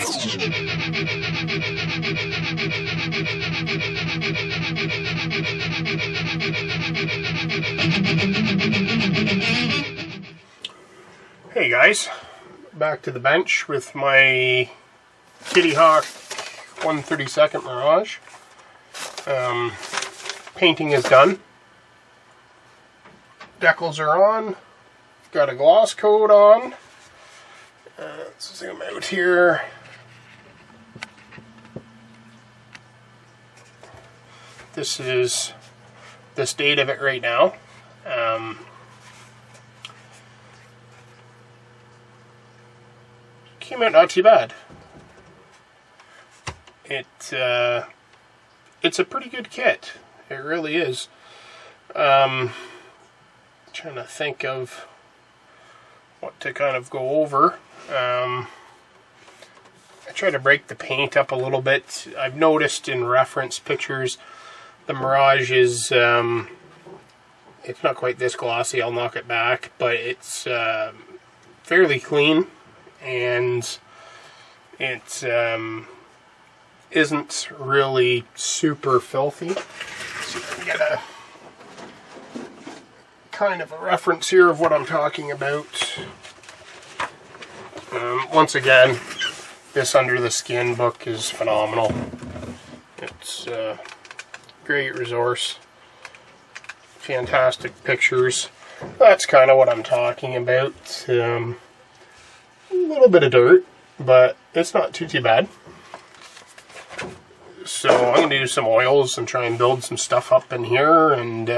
Hey guys, back to the bench with my Kittyhawk 1/32 Mirage. Painting is done. Decals are on. Got a gloss coat on. Let's zoom out here. This is the state of it right now. Came out not too bad. It's a pretty good kit. It really is. Trying to think of what to kind of go over. I try to break the paint up a little bit. I've noticed in reference pictures the Mirage is it's not quite this glossy. I'll knock it back, but it's fairly clean, and it isn't really super filthy. So you can get a kind of a reference here of what I'm talking about. Once again, this Under the Skin book is phenomenal. It's a great resource. Fantastic pictures. That's kind of what I'm talking about. A little bit of dirt, but it's not too bad. So I'm going to do some oils and try and build some stuff up in here, and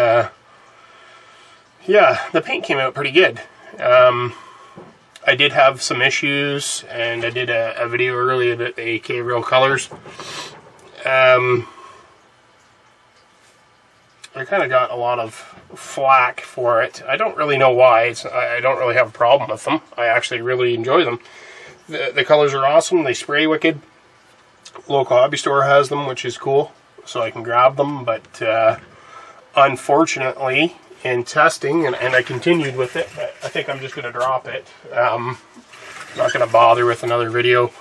yeah, the paint came out pretty good. I did have some issues, and I did a video earlier about the AK Real Colors. I kind of got a lot of flack for it. I don't really know why. I don't really have a problem with them. I actually really enjoy them. The colors are awesome. They spray wicked. Local hobby store has them, which is cool, so I can grab them. But unfortunately, in testing, and I continued with it, but I think I'm just going to drop it. I'm not going to bother with another video.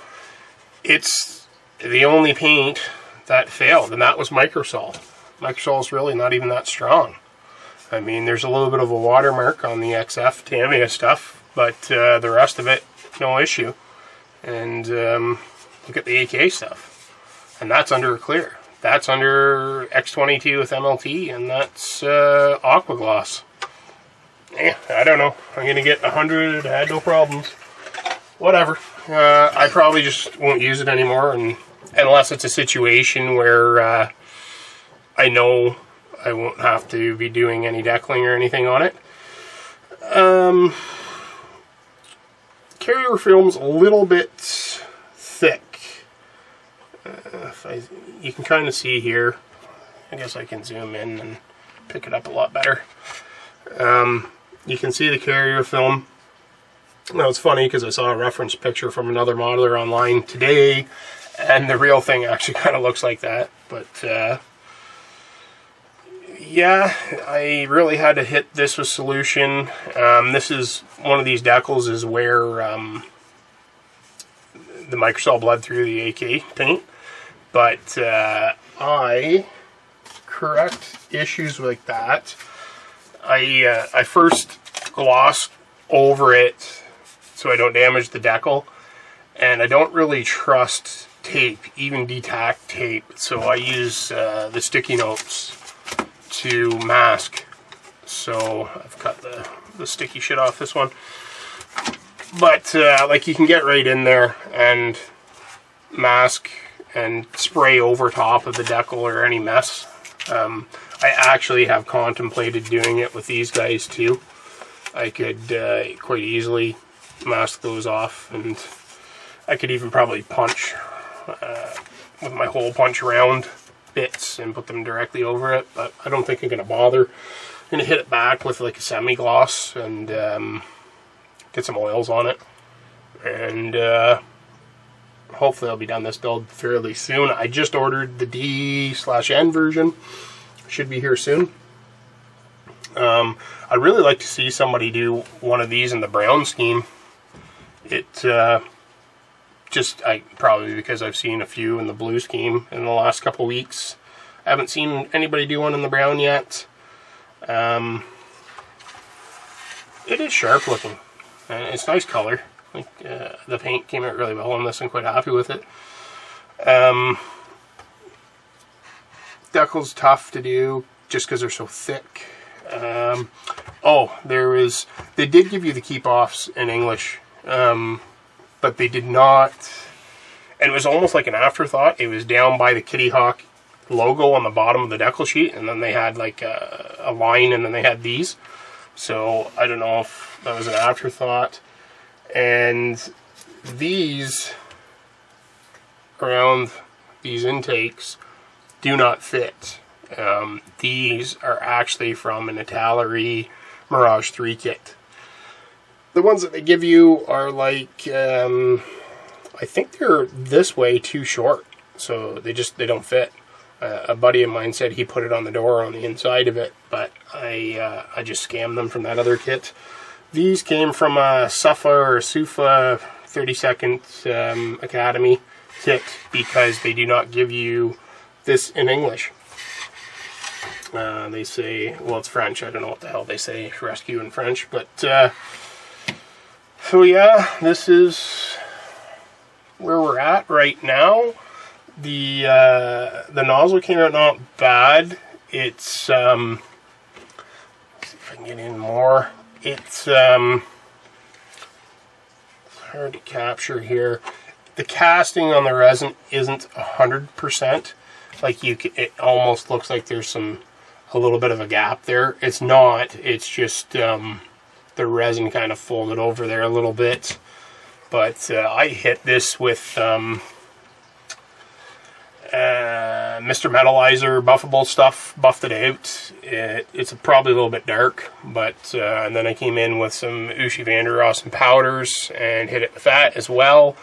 It's the only paint that failed, and that was Microsol. Microsol's really not even that strong. I mean, there's a little bit of a watermark on the XF Tamiya stuff, but the rest of it, no issue. And look at the AK stuff, and that's under a clear. That's under X22 with MLT, and that's Aqua Gloss. Yeah, I don't know. I'm going to get 100. I had no problems. Whatever. I probably just won't use it anymore, and unless it's a situation where I know I won't have to be doing any decaling or anything on it. Carrier film's a little bit thick. You can kind of see here. I guess I can zoom in and pick it up a lot better. You can see the carrier film. Now it's funny because I saw a reference picture from another modeler online today, and the real thing actually kind of looks like that. But yeah, I really had to hit this with solution. This is one of these decals is where the Microsol bled through the AK paint. But I correct issues like that. I first gloss over it so I don't damage the decal, and I don't really trust tape, even D-tack tape. So I use the sticky notes to mask. So I've cut the sticky shit off this one. But like, you can get right in there and mask and spray over top of the decal or any mess. I actually have contemplated doing it with these guys too. I could quite easily mask those off, and I could even probably punch with my hole punch round bits and put them directly over it, but I don't think I'm going to bother. I'm going to hit it back with like a semi-gloss and get some oils on it, and hopefully I'll be done this build fairly soon. I just ordered the D/N version. Should be here soon. I'd really like to see somebody do one of these in the brown scheme. It just just probably because I've seen a few in the blue scheme in the last couple weeks. I haven't seen anybody do one in the brown yet. It is sharp looking. It's nice color. Like the paint came out really well on this. I'm quite happy with it. Decals tough to do just because they're so thick. Oh, they did give you the keep-offs in English, but they did not, and it was almost like an afterthought. It was down by the Kittyhawk logo on the bottom of the decal sheet, and then they had like a line, and then they had these. So I don't know if that was an afterthought. And these, around these intakes, do not fit. These are actually from an Italeri Mirage 3 kit. The ones that they give you are like, I think they're this way too short, so they don't fit. A buddy of mine said he put it on the door on the inside of it, but I just scammed them from that other kit. These came from a SUFA or SUFA 32nd Academy kit because they do not give you this in English. They say, well, it's French. I don't know what the hell they say, rescue in French. But, so yeah, this is where we're at right now. The nozzle came out not bad. It's, let's see if I can get in more. It's hard to capture here. The casting on the resin isn't 100%. Like it almost looks like there's a little bit of a gap there. It's not. It's just the resin kind of folded over there a little bit. But I hit this with Mr. Metallizer buffable stuff, buffed it out. It's probably a little bit dark, but and then I came in with some Ushi Van der Rossum powders and hit it with that as well.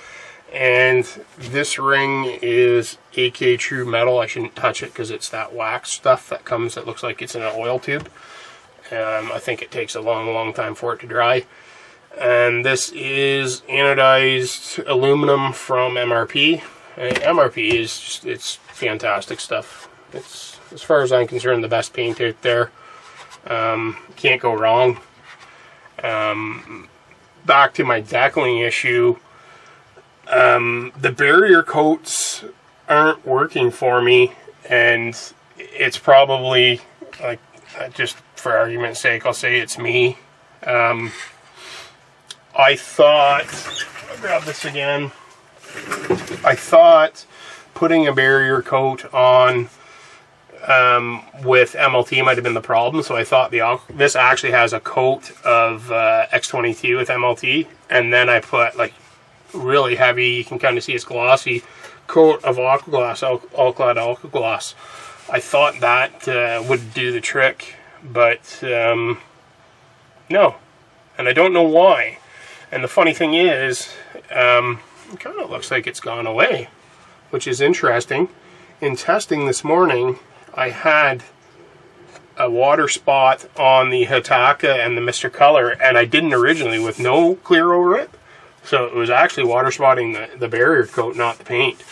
And this ring is AK True Metal. I shouldn't touch it because it's that wax stuff that comes that looks like it's in an oil tube. I think it takes a long time for it to dry. And this is anodized aluminum from MRP. MRP is just, it's fantastic stuff. It's, as far as I'm concerned, the best paint out there. Can't go wrong. Back to my decaling issue. The barrier coats aren't working for me, and it's probably, like, just for argument's sake, I'll say it's me. I thought, I'll grab this again. I thought putting a barrier coat on with MLT might have been the problem, so I thought this actually has a coat of X22 with MLT, and then I put like really heavy, you can kind of see it's glossy, coat of Aquaglass, Alclad Aquaglass. I thought that would do the trick, but no, and I don't know why. And the funny thing is, it kind of looks like it's gone away, which is interesting. In testing this morning, I had a water spot on the Hataka and the Mr. Color, and I didn't originally with no clear over it. So it was actually water spotting the barrier coat, not the paint.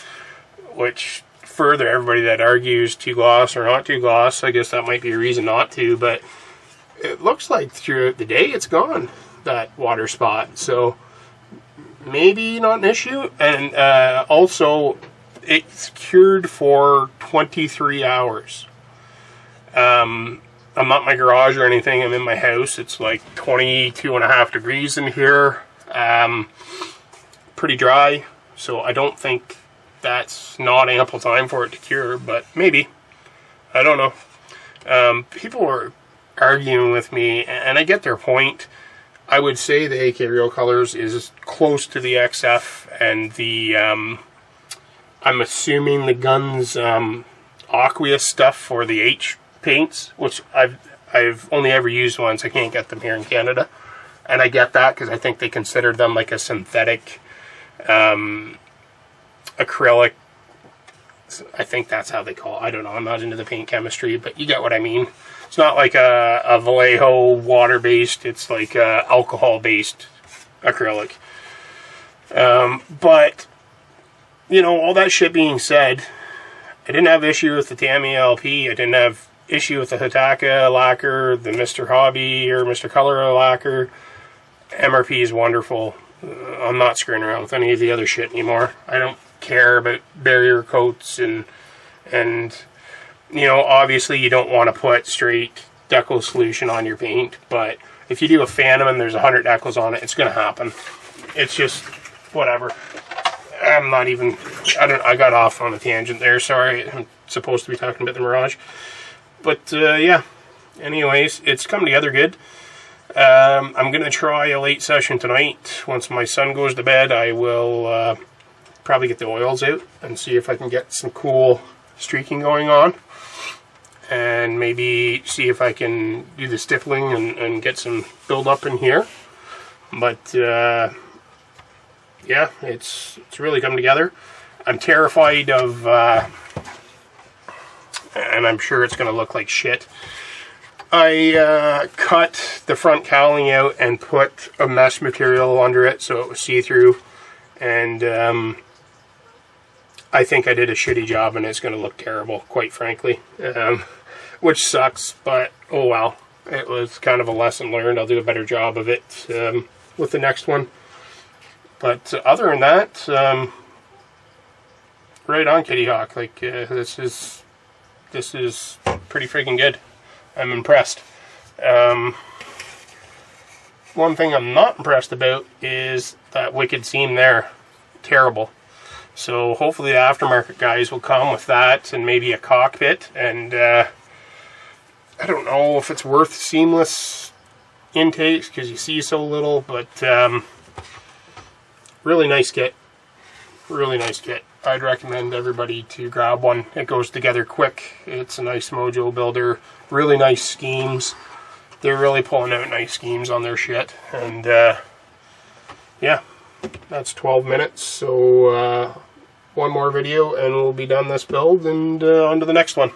Which, further, everybody that argues too gloss or not too gloss, I guess that might be a reason not to, but it looks like throughout the day it's gone, that water spot. So maybe not an issue. And also, it's cured for 23 hours. I'm not in my garage or anything. I'm in my house. It's like 22.5 degrees in here. Pretty dry. So I don't think that's not ample time for it to cure, but maybe. I don't know. People were arguing with me, and I get their point. I would say the AK Real Colors is close to the XF and the, I'm assuming the Guns Aqueous stuff for the H paints, which I've only ever used once. I can't get them here in Canada. And I get that because I think they considered them like a synthetic acrylic. I think that's how they call it. I don't know. I'm not into the paint chemistry, but you get what I mean. It's not like a Vallejo water-based. It's like alcohol-based acrylic. But you know, all that shit being said, I didn't have issue with the Tamiya LP. I didn't have issue with the Hitaka lacquer, the Mr. Hobby or Mr. Color lacquer. MRP is wonderful. I'm not screwing around with any of the other shit anymore. I don't care about barrier coats and you know, obviously you don't want to put straight decal solution on your paint, but if you do a Phantom and there's 100 decals on it, it's going to happen. It's just whatever. I'm not even, I got off on a tangent there, sorry. I'm supposed to be talking about the Mirage. But yeah, anyways, it's come together good. I'm going to try a late session tonight. Once my son goes to bed, I will probably get the oils out and see if I can get some cool streaking going on. And maybe see if I can do the stippling and get some build up in here. But yeah, it's really come together. I'm terrified of, and I'm sure it's going to look like shit. I cut the front cowling out and put a mesh material under it so it was see-through, and I think I did a shitty job and it's going to look terrible, quite frankly, which sucks, but oh well. It was kind of a lesson learned. I'll do a better job of it with the next one. But other than that, right on, Kittyhawk. Like this is pretty freaking good. I'm impressed. One thing I'm not impressed about is that wicked seam there. Terrible. So hopefully the aftermarket guys will come with that and maybe a cockpit. And I don't know if it's worth seamless intakes because you see so little, but really nice kit. Really nice kit. I'd recommend everybody to grab one. It goes together quick. It's a nice mojo builder. Really nice schemes. They're really pulling out nice schemes on their shit. And yeah, that's 12 minutes. So one more video and we'll be done this build and on to the next one.